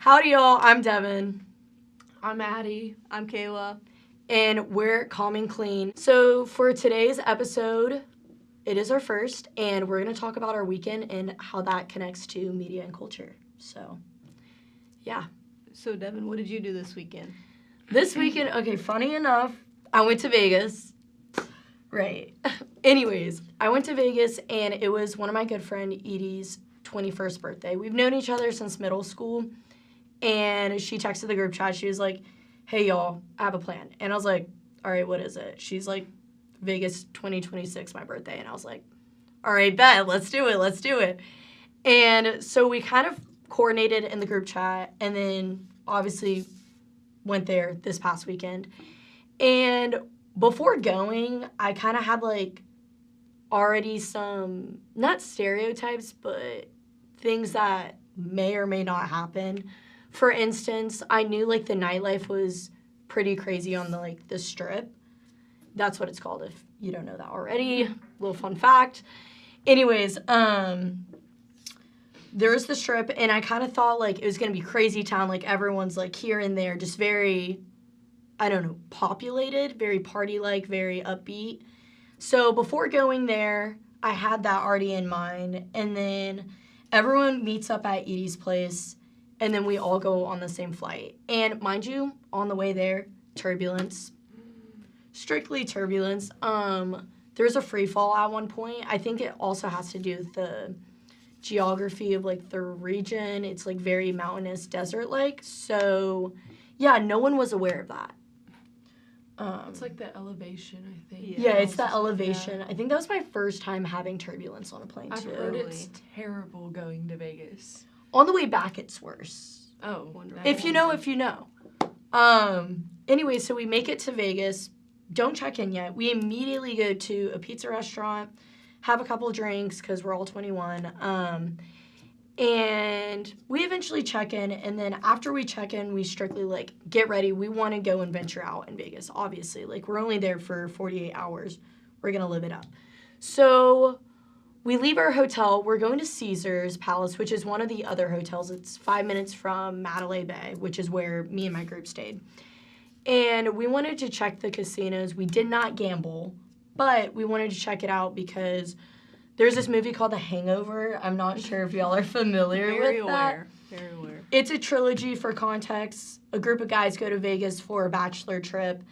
Howdy, y'all. I'm Devin. I'm Addie. I'm Kayla. And we're Comm-ing Clean. So for today's episode, it is our first, and we're going to talk about our weekend and how that connects to media and culture. So, yeah. So, Devin, what did you do this weekend? This weekend, okay, funny enough, I went to Vegas. Right. Anyways, I went to Vegas, and it was one of my good friend Edie's 21st birthday. We've known each other since middle school, and she texted the group chat. She was like, hey, y'all, I have a plan. And I was like, all right, what is it? She's like, Vegas 2026, my birthday. And I was like, all right, bet, let's do it. And so we kind of coordinated in the group chat, and then obviously went there this past weekend. And before going, I kind of had like already some, not stereotypes, but things that may or may not happen. For instance, I knew like the nightlife was pretty crazy on the strip. That's what it's called if you don't know that already. Little fun fact. Anyways, there was the strip, and I kind of thought like it was gonna be crazy town, like everyone's like here and there, just very, I don't know, populated, very party-like, very upbeat. So before going there, I had that already in mind, and then everyone meets up at Edie's place, and then we all go on the same flight. And mind you, on the way there, turbulence. Strictly turbulence. There's a free fall at one point. I think it also has to do with the geography of like the region. It's like very mountainous, desert-like. So yeah, no one was aware of that. It's like the elevation, I think. Yeah, it's the elevation. I think that was my first time having turbulence on a plane, I've too. heard it's terrible going to Vegas. On the way back, it's worse. Oh, If you know, you know. Anyway, so we make it to Vegas. Don't check in yet. We immediately go to a pizza restaurant, have a couple drinks because we're all 21. And we eventually check in, and then after we check in, we strictly, like, get ready. We want to go and venture out in Vegas, obviously. Like, we're only there for 48 hours. We're going to live it up. So we leave our hotel. We're going to Caesar's Palace, which is one of the other hotels. It's 5 minutes from Mandalay Bay, which is where me and my group stayed. And we wanted to check the casinos. We did not gamble, but we wanted to check it out because there's this movie called The Hangover. I'm not sure if y'all are familiar with that. Very aware. It's a trilogy. For context. A group of guys go to Vegas for a bachelor trip,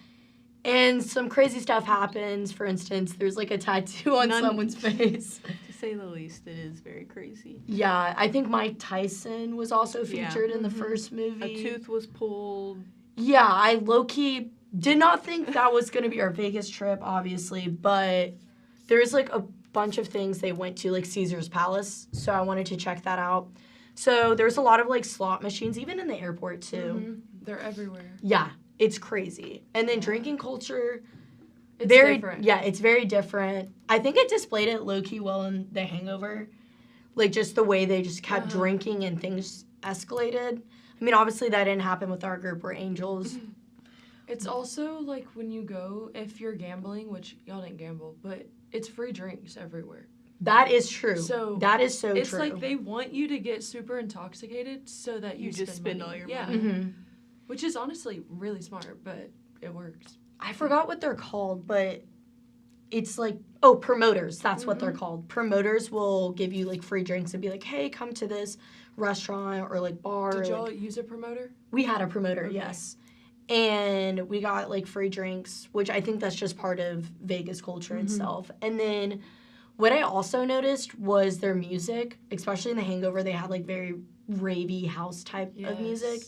and some crazy stuff happens. For instance, there's like a tattoo on someone's face. To say the least, it is very crazy. Yeah, I think Mike Tyson was also featured in the first movie. A tooth was pulled. Yeah, I low-key did not think that was going to be our Vegas trip, obviously, but there's like a bunch of things they went to, like Caesar's Palace, so I wanted to check that out. So there's a lot of like slot machines, even in the airport too. Mm-hmm. They're everywhere. Yeah, it's crazy. And then drinking culture, It's very different. Yeah, it's very different. I think it displayed it low-key well in The Hangover, like just the way they just kept drinking and things escalated. I mean, obviously that didn't happen with our group. We're angels. It's also like when you go, if you're gambling, which y'all didn't gamble, but it's free drinks everywhere. That is true. So that is so it's true. like they want you to get super intoxicated so that you just spend all your money. Mm-hmm. Which is honestly really smart, but it works. I forgot what they're called, but it's like, promoters. That's what they're called. Promoters will give you like free drinks and be like, hey, come to this restaurant or like bar. Did y'all like, use a promoter? we had a promoter, Okay. yes. And we got like free drinks, which I think that's just part of Vegas culture itself. And then what I also noticed was their music, especially in The Hangover. They had like very ravey house type of music.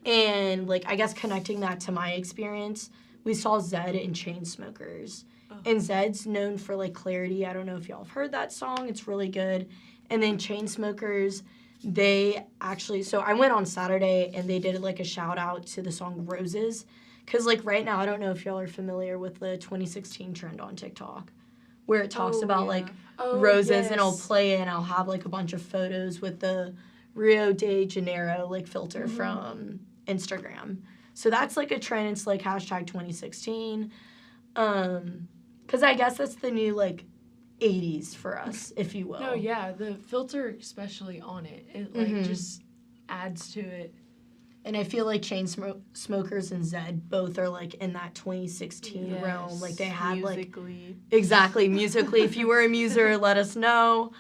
And like, I guess connecting that to my experience, we saw Zed and Chainsmokers. And Zed's known for like Clarity. I don't know if y'all have heard that song. It's really good. And then Chainsmokers, they actually, so I went on Saturday and they did like a shout out to the song Roses. Because like right now, I don't know if y'all are familiar with the 2016 trend on TikTok, where it talks about like roses, and I'll play it and I'll have like a bunch of photos with the Rio de Janeiro like filter from Instagram. So that's like a trend. It's like hashtag 2016. Because I guess that's the new like 80s for us, if you will. No, yeah, the filter especially on it, it like just adds to it. And I feel like Smokers and Zed both are like in that 2016 realm. Like they had musically. exactly musically. If you were a muser, let us know.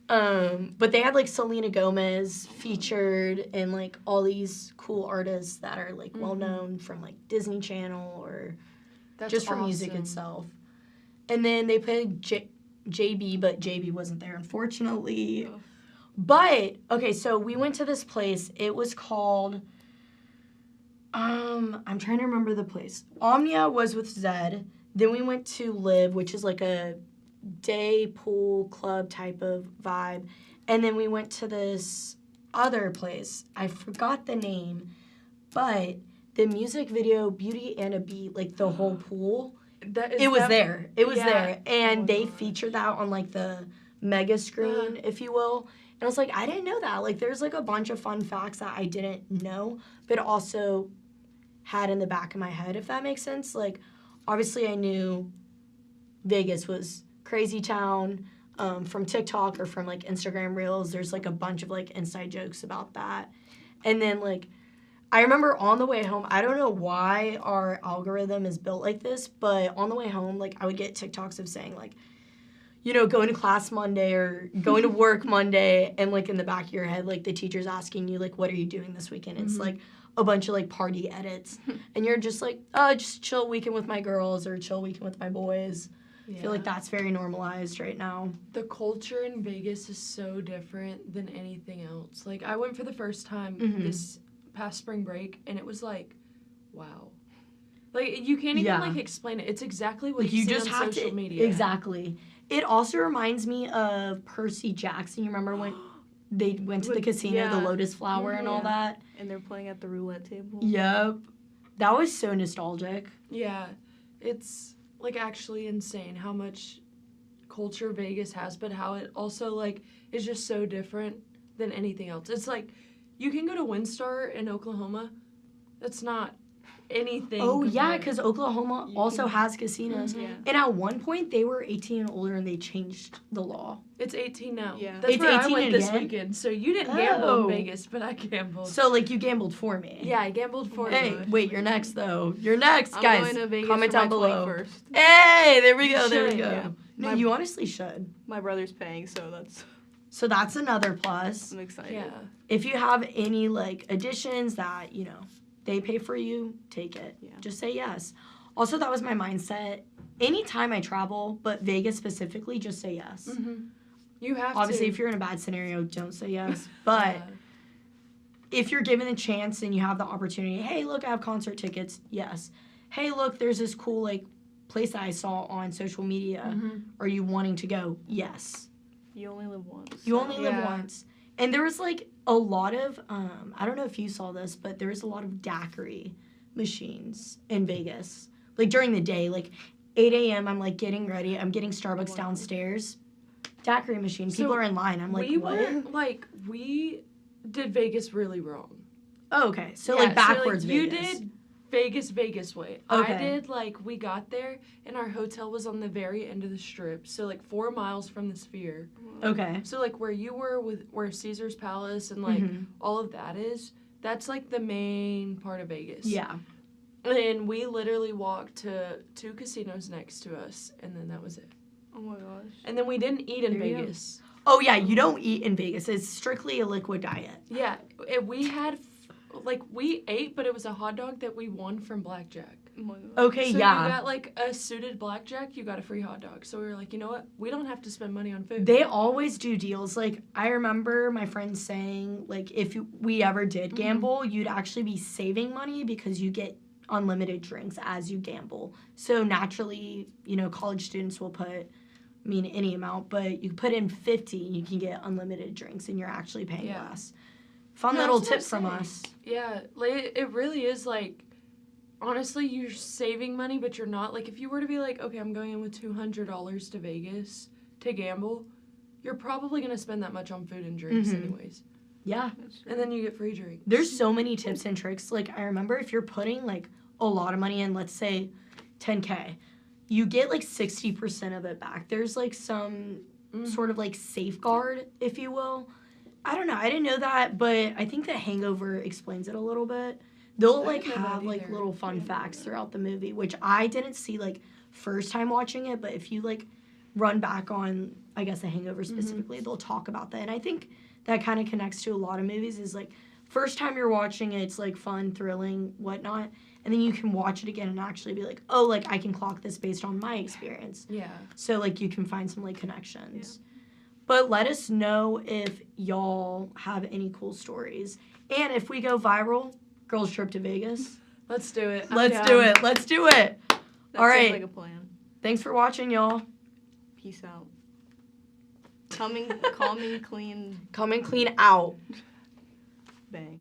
But they had like Selena Gomez featured and like all these cool artists that are like well known from like Disney Channel or just for music itself. And then they played JB, but JB wasn't there unfortunately. Oh. But okay, so we went to this place. It was called I'm trying to remember the place. Omnia was with Zed. Then we went to Live, which is like a day pool club type of vibe. And then we went to this other place. I forgot the name, but the music video, Beauty and a Beat, like the whole pool, it was there. It was there. And they featured that on like the mega screen, if you will. And I was like, I didn't know that. Like there's like a bunch of fun facts that I didn't know, but also had in the back of my head, if that makes sense. Like obviously I knew Vegas was crazy town from TikTok or from like Instagram Reels. There's like a bunch of like inside jokes about that. And then like I remember on the way home, I don't know why our algorithm is built like this, but on the way home, like I would get TikToks of saying like, you know, going to class Monday or going to work Monday, and like in the back of your head, like the teacher's asking you like, what are you doing this weekend? It's like a bunch of like party edits, and you're just like, oh, just chill weekend with my girls or chill weekend with my boys. I feel like that's very normalized right now. The culture in Vegas is so different than anything else. Like I went for the first time this past spring break, and it was like, wow. Like you can't even like explain it. It's exactly what like, you see just on have social to, media. Exactly. It also reminds me of Percy Jackson. You remember when they went to the casino, the Lotus Flower and all that? And they're playing at the roulette table. Yep. That was so nostalgic. Yeah. It's like actually insane how much culture Vegas has, but how it also like is just so different than anything else. It's like you can go to WinStar in Oklahoma. That's not anything. Oh, yeah, compared. because Oklahoma also has casinos. Yeah. And at one point, they were 18 and older, and they changed the law. It's 18 now. Yeah. That's It's where I 18 went this again? weekend. So you didn't gamble Oh. in Vegas, but I gambled. So, like, you gambled for me. Yeah, I gambled for Hey, you. wait, you're next, though. You're next, I'm guys. going to Vegas Comment for my down below. 21st. Hey, there we go, You there we should, go. yeah. No, My- you honestly should. My brother's paying, so that's another plus. I'm excited. Yeah. If you have any, like, additions that, you know, they pay for you, take it. Yeah. Just say yes. Also, that was my mindset. Anytime I travel, but Vegas specifically, just say yes. You have Obviously, to. if you're in a bad scenario, don't say yes. But if you're given a chance and you have the opportunity, hey, look, I have concert tickets, yes. Hey, look, there's this cool, like, place that I saw on social media. Are you wanting to go? Yes. You only live once. You only live Yeah. once. And there was, like, a lot of, I don't know if you saw this, but there was a lot of daiquiri machines in Vegas. Like, during the day, like, 8 a.m., I'm, like, getting ready. I'm getting Starbucks downstairs. Daiquiri machine. People are in line. I'm like, what? We did Vegas really wrong. Oh, okay. So, Yeah, like, backwards you Vegas. did Vegas way. Okay. I did, like, we got there, and our hotel was on the very end of the strip, so, like, 4 miles from the Sphere. Okay. So, like, where you were with where Caesar's Palace and, like, all of that is, that's, like, the main part of Vegas. Yeah. And we literally walked to 2 casinos next to us, and then that was it. Oh my gosh. And then we didn't eat in There you go. Vegas. Oh, yeah, you don't eat in Vegas. It's strictly a liquid diet. Yeah, we had, like, we ate, but it was a hot dog that we won from Blackjack. Oh my gosh. Okay, So yeah. you got, like, a suited Blackjack, you got a free hot dog. So we were like, you know what? We don't have to spend money on food. They always do deals. Like, I remember my friends saying, like, if we ever did gamble, you'd actually be saving money because you get unlimited drinks as you gamble. So naturally, you know, college students will put, I mean, any amount, but you put in 50 and you can get unlimited drinks and you're actually paying less. Fun No, little that's what tip I'm from saying. us. Yeah, like, it really is, like, honestly, you're saving money, but you're not. Like, if you were to be like, okay, I'm going in with $200 to Vegas to gamble, you're probably going to spend that much on food and drinks anyways. Yeah. That's true. And then you get free drinks. There's so many tips and tricks. Like, I remember if you're putting, like, a lot of money in, let's say 10K, you get, like, 60% of it back. There's, like, some sort of, like, safeguard, if you will, I don't know. I didn't know that, but I think The Hangover explains it a little bit. They'll I like didn't know that have like either. little fun Yeah. facts throughout the movie, which I didn't see like first time watching it, but if you like run back on I guess The Hangover specifically, they'll talk about that. And I think that kind of connects to a lot of movies is like first time you're watching it, it's like fun, thrilling, whatnot. And then you can watch it again and actually be like, oh, like I can clock this based on my experience. Yeah. So like you can find some like connections. But let us know if y'all have any cool stories. And if we go viral, girls trip to Vegas. Let's do it. I'm Let's down. do it. Let's do it. That All sounds right. like a plan. Thanks for watching, y'all. Peace out. Coming clean, Come and clean out. bang.